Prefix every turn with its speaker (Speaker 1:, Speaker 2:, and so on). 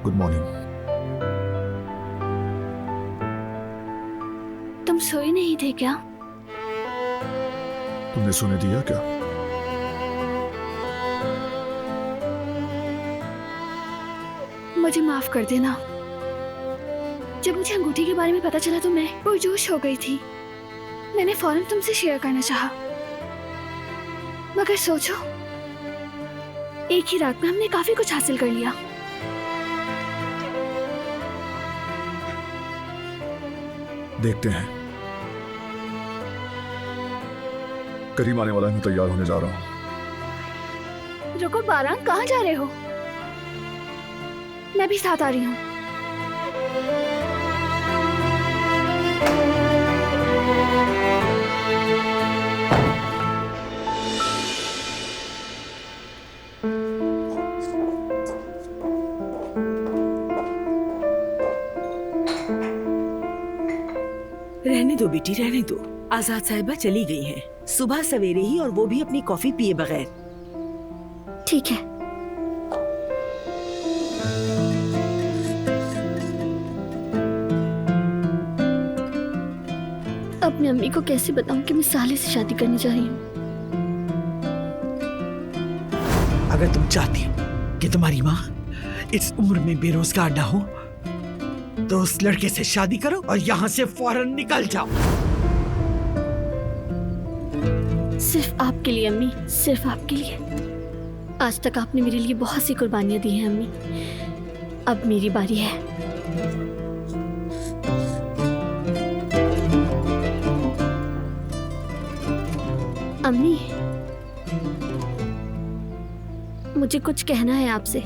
Speaker 1: Good morning.
Speaker 2: तुम सोए नहीं थे क्या?
Speaker 1: तुमने सोने दिया क्या?
Speaker 2: मुझे माफ कर देना। जब मुझे अंगूठी के बारे में पता चला तो मैं पुरजोश हो गई थी। मैंने फौरन तुमसे शेयर करना चाहा, मगर सोचो, एक ही रात में हमने काफी कुछ हासिल कर लिया।
Speaker 1: देखते हैं। करीम आने वाला है, मैं तैयार होने जा रहा हूँ।
Speaker 2: रुको बारान, कहाँ जा रहे हो? मैं भी साथ आ रही हूँ।
Speaker 3: रहने दो बेटी, रहने दो। आजाद साहिबा चली गई हैं, सुबह सवेरे ही, और वो भी अपनी कॉफी पिए बगैर।
Speaker 2: ठीक है। अपनी अम्मी को कैसे बताऊं कि मैं साले से शादी करने जा रही हूँ?
Speaker 4: अगर तुम चाहती हो कि तुम्हारी माँ इस उम्र में बेरोजगार ना हो, तो उस लड़के से शादी करो और यहाँ से फौरन निकल जाओ।
Speaker 2: सिर्फ आपके लिए अम्मी, सिर्फ आपके लिए। आज तक आपने मेरे लिए बहुत सी कुर्बानियां दी हैं अम्मी। अब मेरी बारी है। अम्मी, मुझे कुछ कहना है आपसे।